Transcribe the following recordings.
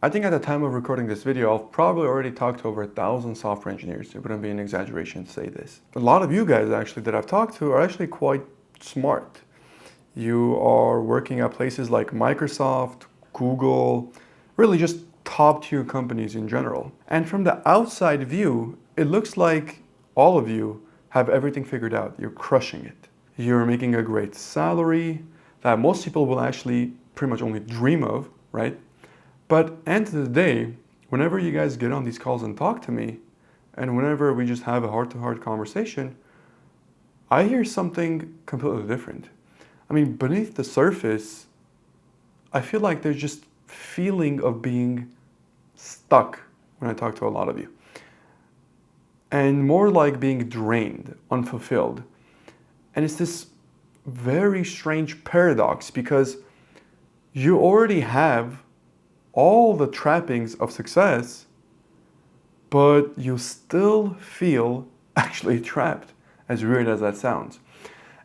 I think at the time of recording this video, I've probably already talked to over 1,000 software engineers. It wouldn't be an exaggeration to say this. A lot of you guys actually that I've talked to are actually quite smart. You are working at places like Microsoft, Google, really just top tier companies in general. And from the outside view, it looks like all of you have everything figured out. You're crushing it. You're making a great salary that most people will actually pretty much only dream of, right? But end of the day, whenever you guys get on these calls and talk to me, and whenever we just have a heart-to-heart conversation, I hear something completely different. I mean, beneath the surface, I feel like there's just feeling of being stuck when I talk to a lot of you. And more like being drained, unfulfilled. And it's this very strange paradox because you already have all the trappings of success, but you still feel actually trapped, as weird as that sounds.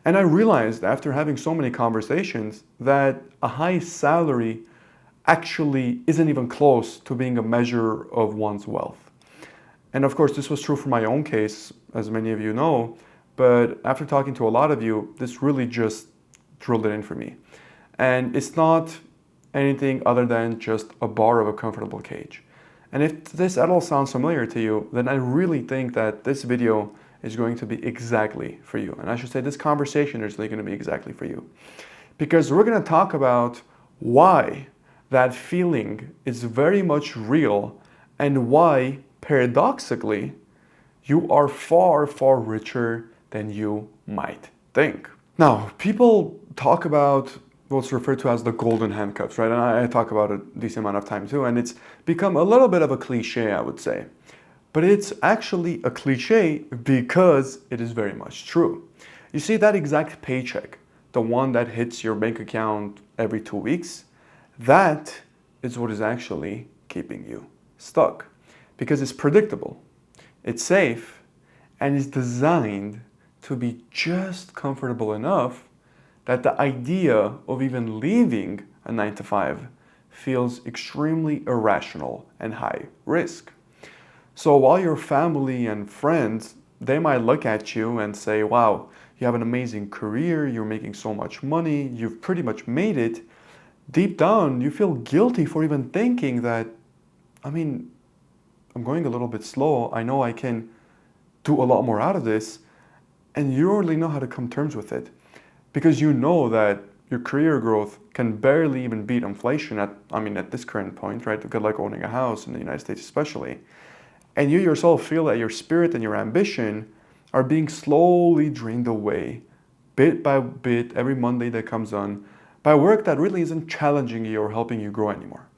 And I realized after having so many conversations that a high salary actually isn't even close to being a measure of one's wealth. And of course, this was true for my own case, as many of you know, but after talking to a lot of you, this really just drilled it in for me. And it's not anything other than just a bar of a comfortable cage. And if this at all sounds familiar to you, then I really think that this video is going to be exactly for you. And I should say this conversation is really going to be exactly for you. Because we're going to talk about why that feeling is very much real and why, paradoxically, you are far, far richer than you might think. Now, people talk about what's referred to as the golden handcuffs, right? And I talk about it a decent amount of time too, and it's become a little bit of a cliche, I would say. But it's actually a cliche because it is very much true. You see, that exact paycheck, the one that hits your bank account every 2 weeks, that is what is actually keeping you stuck. Because it's predictable, it's safe, and it's designed to be just comfortable enough that the idea of even leaving a 9 to 5 feels extremely irrational and high risk. So while your family and friends, they might look at you and say, wow, you have an amazing career, you're making so much money, you've pretty much made it, deep down you feel guilty for even thinking that, I'm going a little bit slow, I know I can do a lot more out of this, and you don't really know how to come to terms with it. Because you know that your career growth can barely even beat inflation at this current point, right? Good like owning a house in the United States especially. And you yourself feel that your spirit and your ambition are being slowly drained away, bit by bit, every Monday that comes on, by work that really isn't challenging you or helping you grow anymore.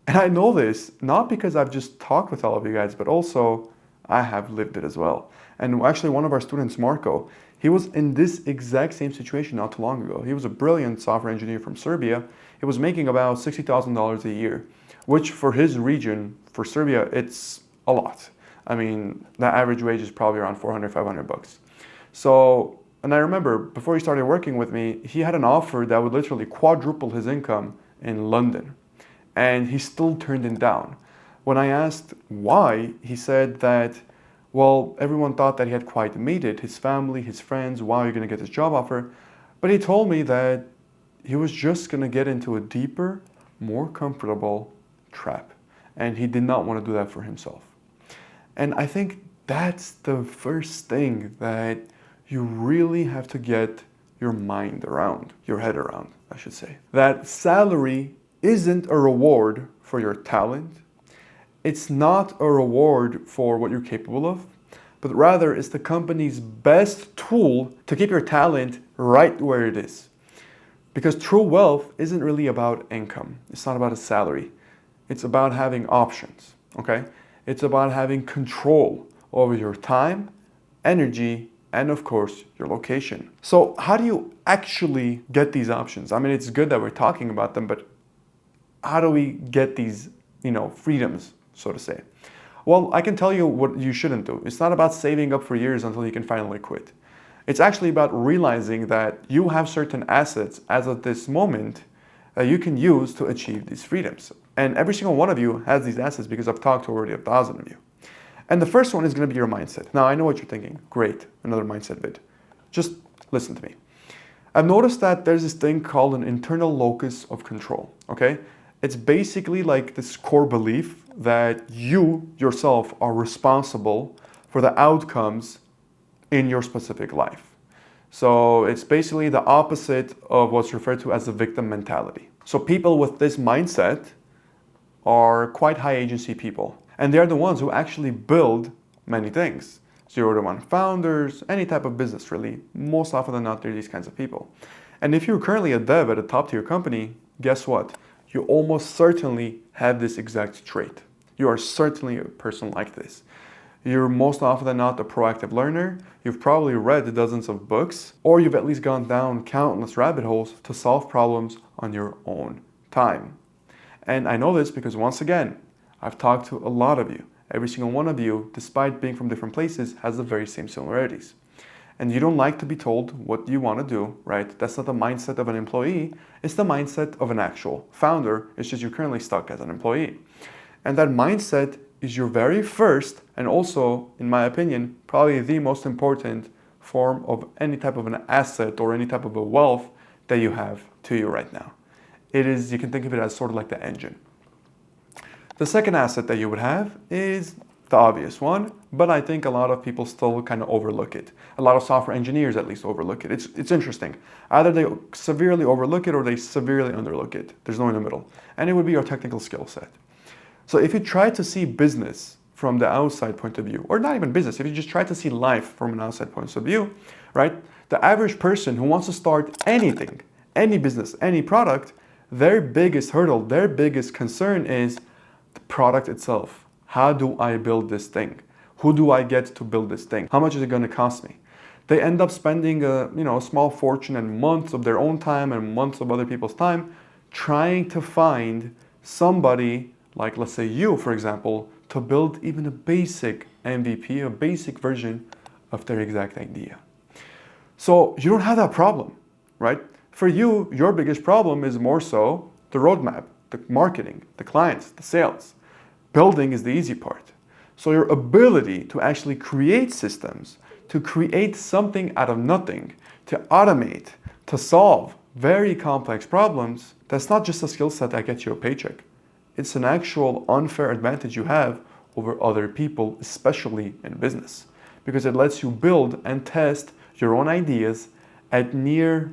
And I know this, not because I've just talked with all of you guys, but also I have lived it as well. And actually one of our students, Marco, he was in this exact same situation not too long ago. He was a brilliant software engineer from Serbia. He was making about $60,000 a year, which for his region, for Serbia, it's a lot. The average wage is probably around 400, 500 bucks. So, and I remember before he started working with me, he had an offer that would literally quadruple his income in London. And he still turned it down. When I asked why, he said that, well, everyone thought that he had quite made it, his family, his friends, wow, you're going to get this job offer. But he told me that he was just going to get into a deeper, more comfortable trap. And he did not want to do that for himself. And I think that's the first thing that you really have to get your mind around, your head around, I should say. That salary isn't a reward for your talent. It's not a reward for what you're capable of, but rather it's the company's best tool to keep your talent right where it is. Because true wealth isn't really about income. It's not about a salary. It's about having options, okay? It's about having control over your time, energy, and of course, your location. So how do you actually get these options? It's good that we're talking about them, but how do we get these, freedoms, so to say? Well, I can tell you what you shouldn't do. It's not about saving up for years until you can finally quit. It's actually about realizing that you have certain assets as of this moment that you can use to achieve these freedoms. And every single one of you has these assets because I've talked to already 1,000 of you. And the first one is going to be your mindset. Now, I know what you're thinking. Great, another mindset vid. Just listen to me. I've noticed that there's this thing called an internal locus of control, okay? It's basically like this core belief that you yourself are responsible for the outcomes in your specific life. So it's basically the opposite of what's referred to as the victim mentality. So people with this mindset are quite high agency people. And they're the ones who actually build many things. 0 to 1 founders, any type of business really. Most often than not, they're these kinds of people. And if you're currently a dev at a top tier company, guess what? You almost certainly have this exact trait. You are certainly a person like this. You're most often than not a proactive learner. You've probably read dozens of books, or you've at least gone down countless rabbit holes to solve problems on your own time. And I know this because once again, I've talked to a lot of you. Every single one of you, despite being from different places, has the very same similarities. And you don't like to be told what you want to do, right? That's not the mindset of an employee. It's the mindset of an actual founder. It's just you're currently stuck as an employee. And that mindset is your very first, and also, in my opinion, probably the most important form of any type of an asset or any type of a wealth that you have to you right now. It is, you can think of it as sort of like the engine. The second asset that you would have is the obvious one, but I think a lot of people still kind of overlook it. A lot of software engineers at least overlook it. It's interesting. Either they severely overlook it or they severely underlook it. There's no in the middle. And it would be your technical skill set. So if you try to see business from the outside point of view, or not even business, if you just try to see life from an outside point of view, right? The average person who wants to start anything, any business, any product, their biggest hurdle, their biggest concern is the product itself. How do I build this thing? Who do I get to build this thing? How much is it going to cost me? They end up spending a small fortune and months of their own time and months of other people's time trying to find somebody like, let's say you, for example, to build even a basic MVP, a basic version of their exact idea. So you don't have that problem, right? For you, your biggest problem is more so the roadmap, the marketing, the clients, the sales. Building is the easy part. So your ability to actually create systems, to create something out of nothing, to automate, to solve very complex problems, that's not just a skill set that gets you a paycheck. It's an actual unfair advantage you have over other people, especially in business, because it lets you build and test your own ideas at near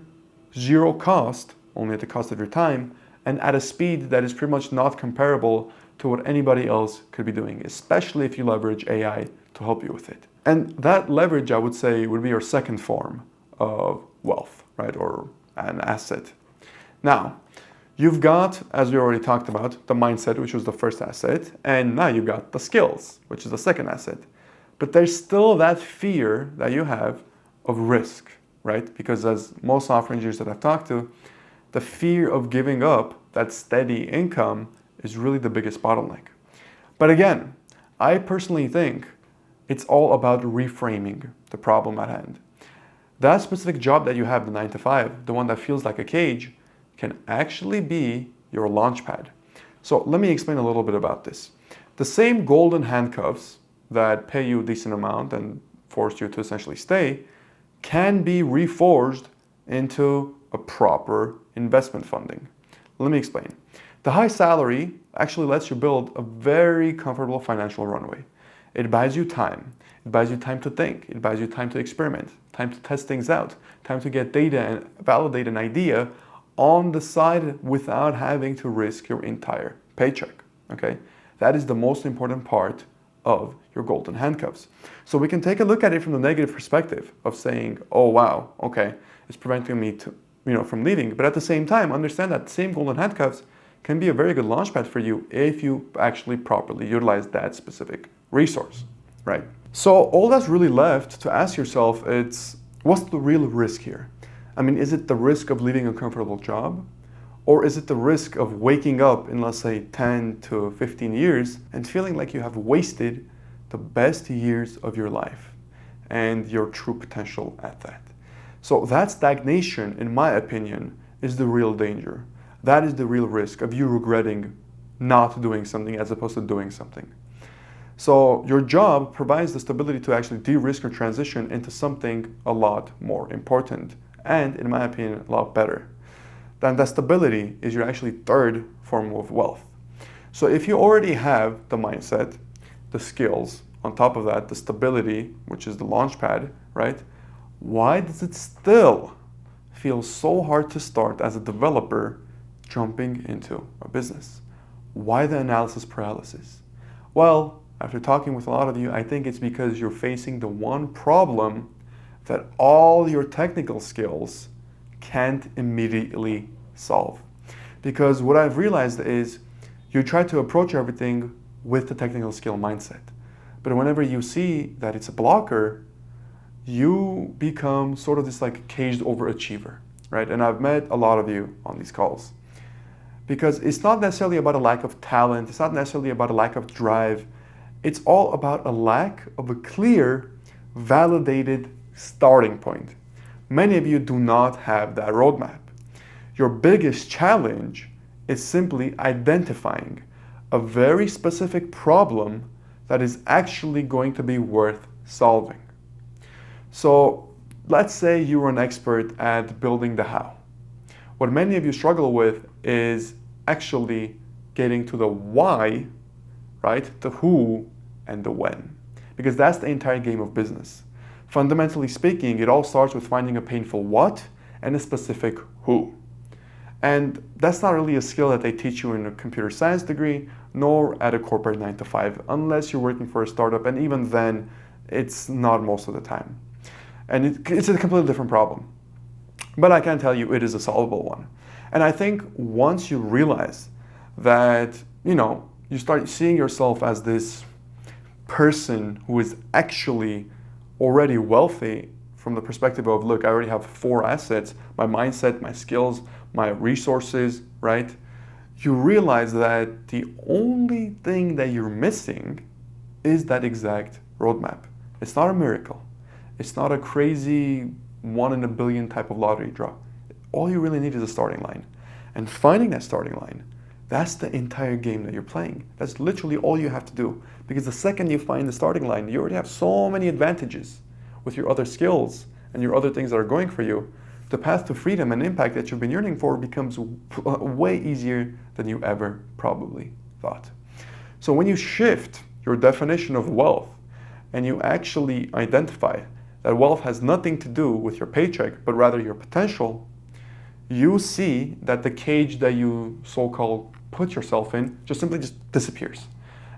zero cost, only at the cost of your time, and at a speed that is pretty much not comparable to what anybody else could be doing, especially if you leverage AI to help you with it. And that leverage, I would say, would be your second form of wealth, right, or an asset. Now, you've got, as we already talked about, the mindset, which was the first asset, and now you've got the skills, which is the second asset. But there's still that fear that you have of risk, right? Because as most software engineers that I've talked to, the fear of giving up that steady income is really the biggest bottleneck. But again, I personally think it's all about reframing the problem at hand. That specific job that you have, the 9 to 5, the one that feels like a cage, can actually be your launch pad. So let me explain a little bit about this. The same golden handcuffs that pay you a decent amount and force you to essentially stay can be reforged into a proper investment funding. Let me explain. The high salary actually lets you build a very comfortable financial runway. It buys you time. It buys you time to think. It buys you time to experiment, time to test things out, time to get data and validate an idea on the side without having to risk your entire paycheck, okay? That is the most important part of your golden handcuffs. So we can take a look at it from the negative perspective of saying, oh wow, okay, it's preventing me from leaving. But at the same time, understand that same golden handcuffs can be a very good launchpad for you if you actually properly utilize that specific resource, right? So all that's really left to ask yourself is, what's the real risk here? I mean, is it the risk of leaving a comfortable job? Or is it the risk of waking up in, let's say, 10 to 15 years and feeling like you have wasted the best years of your life and your true potential at that? So that stagnation, in my opinion, is the real danger. That is the real risk of you regretting not doing something as opposed to doing something. So your job provides the stability to actually de-risk or transition into something a lot more important and, in my opinion, a lot better. Then that stability is your actually third form of wealth. So if you already have the mindset, the skills, on top of that, the stability, which is the launch pad, right? Why does it still feel so hard to start as a developer jumping into a business? Why the analysis paralysis? Well, after talking with a lot of you, I think it's because you're facing the one problem that all your technical skills can't immediately solve. Because what I've realized is you try to approach everything with the technical skill mindset. But whenever you see that it's a blocker, you become sort of this like caged overachiever, right? And I've met a lot of you on these calls. Because it's not necessarily about a lack of talent, it's not necessarily about a lack of drive, it's all about a lack of a clear, validated starting point. Many of you do not have that roadmap. Your biggest challenge is simply identifying a very specific problem that is actually going to be worth solving. So let's say you're an expert at building the how. What many of you struggle with is actually getting to the why, right? The who and the when. Because that's the entire game of business. Fundamentally speaking, it all starts with finding a painful what and a specific who. And that's not really a skill that they teach you in a computer science degree, nor at a corporate 9-to-5, unless you're working for a startup, and even then, it's not most of the time. And it's a completely different problem. But I can tell you it is a solvable one. And I think once you realize that, you start seeing yourself as this person who is actually already wealthy from the perspective of, look, I already have 4 assets, my mindset, my skills, my resources, right? You realize that the only thing that you're missing is that exact roadmap. It's not a miracle. It's not a crazy 1 in a billion type of lottery draw. All you really need is a starting line. And finding that starting line, that's the entire game that you're playing. That's literally all you have to do. Because the second you find the starting line, you already have so many advantages with your other skills and your other things that are going for you. The path to freedom and impact that you've been yearning for becomes way easier than you ever probably thought. So when you shift your definition of wealth and you actually identify that wealth has nothing to do with your paycheck, but rather your potential, you see that the cage that you so-called put yourself in just simply disappears.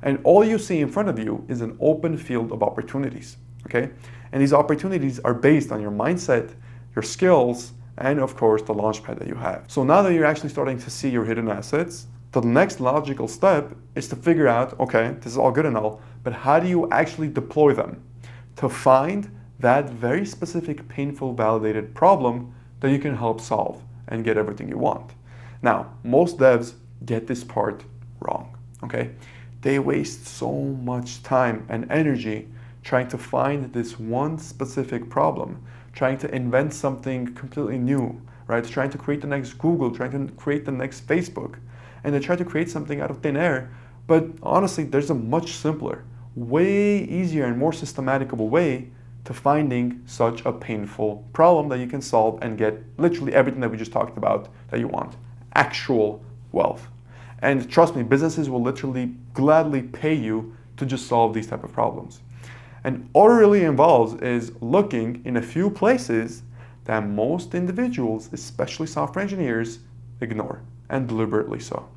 And all you see in front of you is an open field of opportunities, okay? And these opportunities are based on your mindset, your skills, and of course the launchpad that you have. So now that you're actually starting to see your hidden assets, the next logical step is to figure out, okay, this is all good and all, but how do you actually deploy them to find that very specific, painful, validated problem that you can help solve and get everything you want. Now, most devs get this part wrong, okay? They waste so much time and energy trying to find this one specific problem, trying to invent something completely new, right? Trying to create the next Google, trying to create the next Facebook. And they try to create something out of thin air. But honestly, there's a much simpler, way easier and more systematable way to finding such a painful problem that you can solve and get literally everything that we just talked about that you want. Actual wealth. And trust me, businesses will literally gladly pay you to just solve these type of problems. And all it really involves is looking in a few places that most individuals, especially software engineers, ignore, and deliberately so.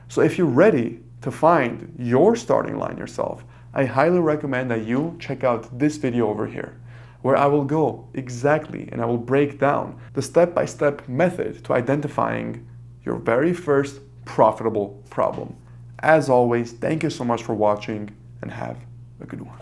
So if you're ready to find your starting line yourself, I highly recommend that you check out this video over here, where I will go exactly and I will break down the step-by-step method to identifying your very first profitable problem. As always, thank you so much for watching and have a good one.